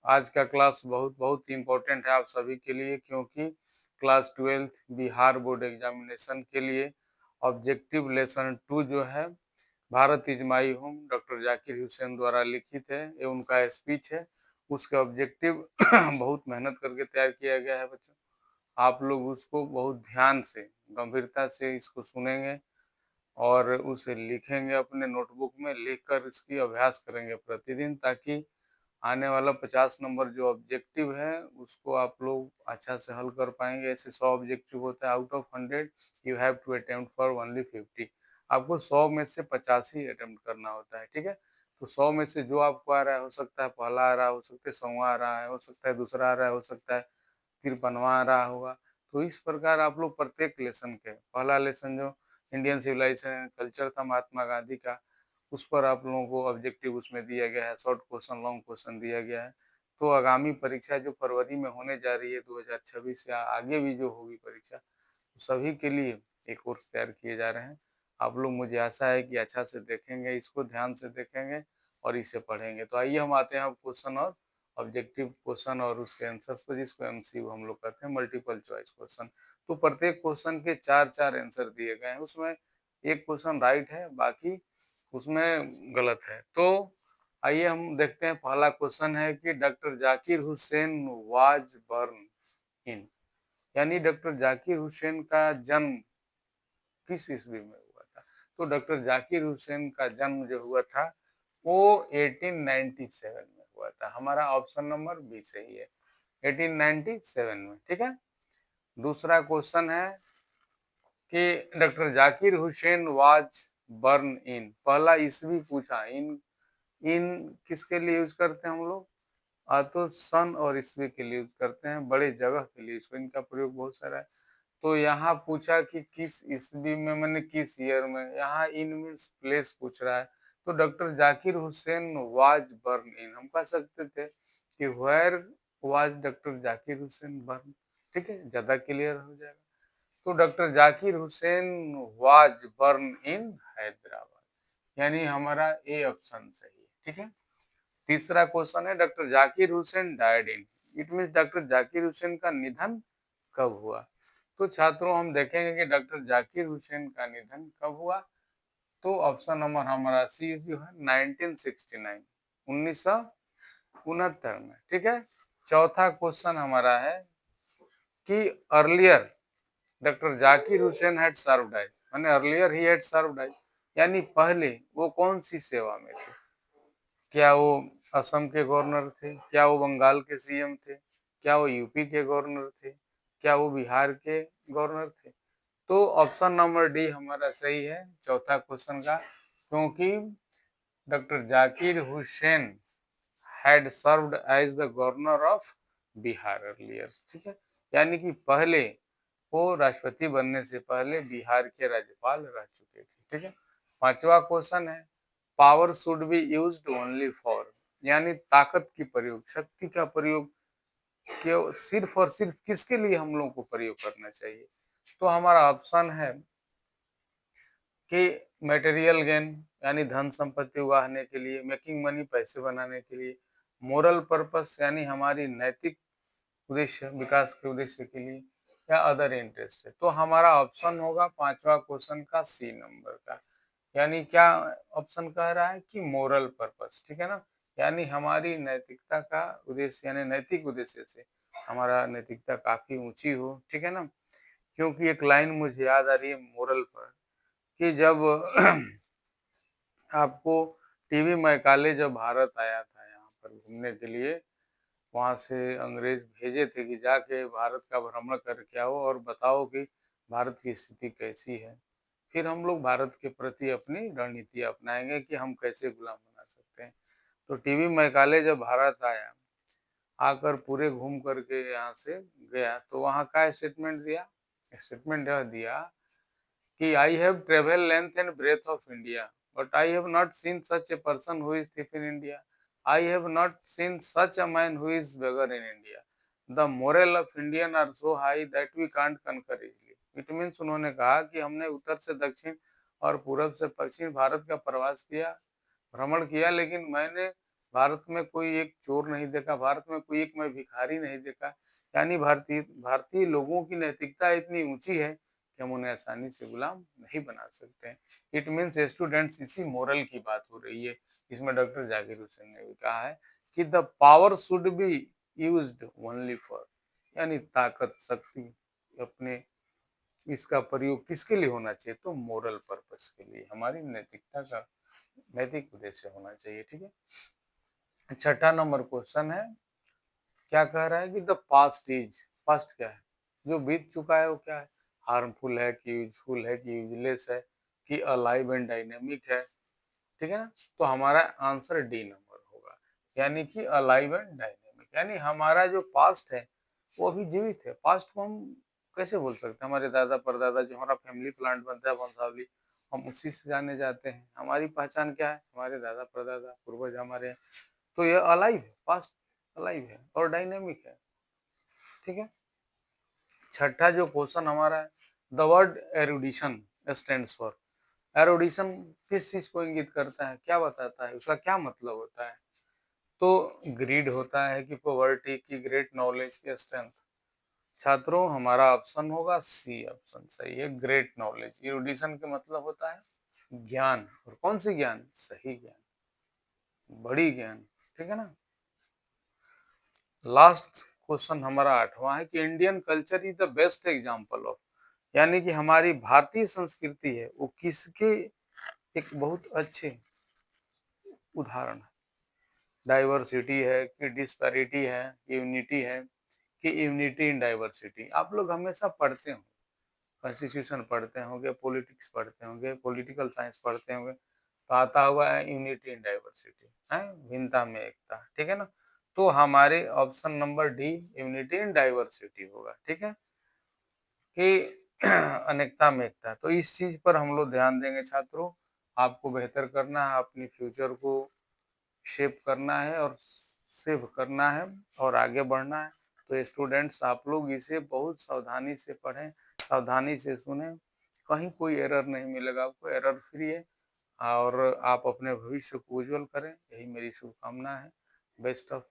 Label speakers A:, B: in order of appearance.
A: आज का क्लास बहुत बहुत इम्पोर्टेंट है आप सभी के लिए, क्योंकि class 12th Bihar board examination के लिए ऑब्जेक्टिव लेसन 2 जो है Bharat is my home doctor Zakir Hussain द्वारा लिखित है, ये उनका स्पीच है। उसका ऑब्जेक्टिव बहुत मेहनत करके तैयार किया गया है बच्चों। आप लोग उसको बहुत ध्यान से, गंभीरता से इसको सुनेंगे और उसे लिखेंगे, अपने नोटबुक में लिखकर इसकी अभ्यास करेंगे प्रतिदिन, ताकि आने वाला 50 नंबर जो ऑब्जेक्टिव है उसको आप लोग अच्छा से हल कर पाएंगे। ऐसे 100 ऑब्जेक्टिव होता है, out of 100 you have to attempt for only 50। आपको 100 में से 50 ही अटेम्प्ट करना होता है, ठीक है। तो 100 में से जो आपको आ रहा है, हो सकता है पहला आ रहा है, हो सकता है 100वां आ रहा है, हो सकता है दूसरा आ रहा है, हो सकता है 53वां आ रहा होगा। तो इस प्रकार आप लोग प्रत्येक लेसन के, पहला लेसन जो इंडियन सिविलाइजेशन एंड कल्चर था महात्मा गांधी का, उस पर आप लोगों को ऑब्जेक्टिव उसमें दिया गया है, शॉर्ट क्वेश्चन लॉन्ग क्वेश्चन दिया गया है। तो आगामी परीक्षा जो फरवरी में होने जा रही है 2026 या आगे भी जो होगी परीक्षा, तो सभी के लिए एक कोर्स तैयार किए जा रहे हैं। आप लोग, मुझे आशा है कि अच्छा से देखेंगे, इसको ध्यान से देखेंगे और इसे पढ़ेंगे। तो आइए हम आते हैं अब क्वेश्चन और ऑब्जेक्टिव क्वेश्चन और उसके आंसर्स पर, जिसको एमसीक्यू हम लोग कहते हैं, मल्टीपल चॉइस क्वेश्चन। तो प्रत्येक क्वेश्चन के 4-4 आंसर दिए गए हैं, उसमें एक क्वेश्चन राइट है, बाकी उसमें गलत है। तो आइए हम देखते हैं। पहला क्वेश्चन है कि doctor Zakir Hussain was born in, यानी डॉक्टर जाकिर हुसैन का जन्म किस ईस्वी में हुआ था। तो डॉक्टर जाकिर हुसैन का जन्म जो हुआ था वो 1897 में हुआ था। हमारा ऑप्शन नंबर बी सही है, 1897 में, ठीक है। दूसरा क्वेश्चन है कि doctor Zakir Hussain was born in, पहला ईस्वी पूछा। इन इन किसके लिए यूज करते हैं हम लोग? तो सन और ईस्वी के लिए यूज करते हैं, बड़े जगह के लिए इसको, इनका प्रयोग बहुत सारा है। तो यहाँ पूछा कि किस ईस्वी में, मैंने किस ईयर में, यहाँ इन मीन्स प्लेस पूछ रहा है। तो doctor Zakir Hussain was born in, हम कह सकते थे कि where was doctor Zakir Hussain born, ठीक है, ज्यादा क्लियर हो जाएगा। तो doctor Zakir Hussain was born in Hyderabad, यानी हमारा ए ऑप्शन सही है, ठीक है। तीसरा क्वेश्चन है doctor Zakir Hussain died in, it means doctor Zakir Hussain का निधन कब हुआ। तो छात्रों हम देखेंगे कि डॉक्टर जाकिर हुसैन का निधन कब हुआ। तो ऑप्शन नंबर हमारा सी जो है 1969, 1969 में, ठीक है। चौथा क्वेश्चन हमारा है कि earlier doctor Zakir Hussain had served as, माने अर्लियर ही हैड सर्व्ड एज, यानी पहले वो कौन सी सेवा में थे। क्या वो असम के गवर्नर थे, क्या वो बंगाल के सीएम थे, क्या वो यूपी के गवर्नर थे, क्या वो बिहार के गवर्नर थे। तो ऑप्शन नंबर डी हमारा सही है चौथा क्वेश्चन का, क्योंकि doctor Zakir Hussain had served as the governor of Bihar earlier, ठीक है, यानी कि पहले वो राष्ट्रपति बनने से पहले बिहार के राज्यपाल रह चुके थे, ठीक है। पांचवा क्वेश्चन है power should be used only for, यानी ताकत की प्रयोग, शक्ति का प्रयोग केवल सिर्फ और सिर्फ किसके लिए हम लोग को प्रयोग करना चाहिए। तो हमारा ऑप्शन है कि मटेरियल गेन, यानी धन संपत्ति उगाहने के लिए, मेकिंग मनी पैसे बनाने के लिए, मोरल पर्पस यानी हमारी नैतिक उद्देश्य, विकास के उद्देश्य के लिए, या अदर इंटरेस्ट है। तो हमारा ऑप्शन होगा पांचवा क्वेश्चन का सी नंबर का, यानी क्या ऑप्शन कह रहा है कि मोरल पर्पस, ठीक है ना, यानी हमारी नैतिकता का उद्देश्य, यानी नैतिक उद्देश्य से हमारा नैतिकता काफी ऊंची हो, ठीक है ना। क्योंकि एक लाइन मुझे याद आ रही है मोरल पर, कि जब आपको टीवी मैकाले जब भारत आया था यहाँ पर घूमने के लिए, वहाँ से अंग्रेज भेजे थे कि जाके भारत का भ्रमण करके आओ और बताओ कि भारत की स्थिति कैसी है, फिर हम लोग भारत के प्रति अपनी रणनीति अपनाएंगे कि हम कैसे गुलाम बना सकते हैं। तो टीवी मैकाले जब भारत आया, आकर पूरे घूम करके यहाँ से गया, तो वहाँ का स्टेटमेंट दिया, स्टेटमेंट यह दिया कि I have travel length and breadth of India, but I have not seen such a person who is thief in India, I have not seen such a man who is beggar in India, the moral of Indian are so high that we can't conquer easily. It means उन्होंने कहा कि हमने उत्तर से दक्षिण और पूरब से पश्चिम भारत का प्रवास किया, भ्रमण किया, लेकिन मैंने भारत में कोई एक चोर नहीं देखा, भारत में कोई एक मैं भिखारी नहीं देखा। यानी भारतीय लोगों की नैतिकता इतनी ऊंची है कि हम उन्हें आसानी से गुलाम नहीं बना सकते हैं। इट मीन्स स्टूडेंट्स, इसी मोरल की बात हो रही है। इसमें डॉक्टर जाकिर हुसैन ने भी कहा है कि the power should be used only for, यानी ताकत, शक्ति अपने, इसका प्रयोग किसके लिए होना चाहिए, तो मोरल पर्पस के लिए, हमारी नैतिकता का नैतिक उद्देश्य होना चाहिए। ठीक है, छठा नंबर क्वेश्चन है, क्या कह रहा है कि द पास्ट क्या है, जो बीत चुका है वो क्या है, हार्मफुल है कि यूजफुल है कि यूजलेस है कि अलाइव एंड डायनेमिक है। ठीक है ना, तो हमारा आंसर डी नंबर होगा, यानी कि अलाइव एंड डायनेमिक। यानी हमारा जो पास्ट है वो अभी जीवित है। पास्ट को हम कैसे बोल सकते हैं, हमारे दादा परदादा, जो हमारा फैमिली प्लांट बनता है वंशावली, हम उसी से जाने जाते हैं। हमारी पहचान क्या है, हमारे दादा परदादा पूर्वज हमारे हैं। तो ये अलाइव है, पास्ट अलाइव है और डायनेमिक है। ठीक है, छठा जो क्वेश्चन हमारा है, द वर्ड एरुडिशन स्टैंड्स फॉर, एरुडिशन किस चीज को इंगित करता है, क्या बताता है, उसका क्या मतलब होता है, तो ग्रीड होता है कि पॉवर्टी की, ग्रेट नॉलेज की, स्ट्रेंथ। छात्रों हमारा ऑप्शन होगा सी, ऑप्शन सही है, ग्रेट नॉलेज। एरुडिशन का मतलब होता है ज्ञान, और कौन सी ज्ञान, सही ज्ञान, बड़ी ज्ञान। ठीक है ना, लास्ट क्वेश्चन हमारा आठवां है कि Indian culture is the best example of, यानी कि हमारी भारतीय संस्कृति है वो किसके एक बहुत अच्छे उदाहरण है। डाइवर्सिटी है कि डिस्पैरिटी है, यूनिटी है कि यूनिटी इन डाइवर्सिटी। आप लोग हमेशा पढ़ते हो, कॉन्स्टिट्यूशन पढ़ते होंगे, पॉलिटिक्स पढ़ते होंगे, पॉलिटिकल साइंस पढ़ते होंगे, तो आता हुआ है यूनिटी इन डाइवर्सिटी, है भिन्नता में एकता। ठीक है ना, तो हमारे option number D unity in diversity होगा। ठीक है, कि अनेकता में एकता। तो इस चीज पर हम लोग ध्यान देंगे छात्रों। आपको बेहतर करना है, अपनी फ्यूचर को शेप करना है और सेव करना है और आगे बढ़ना है। तो स्टूडेंट्स आप लोग इसे बहुत सावधानी से पढ़ें, सावधानी से सुने, कहीं कोई एरर नहीं मिलेगा आपको, एरर फ्री है। और आप अपने भविष्य को उज्जवल करें, यही मेरी शुभकामना है। Best of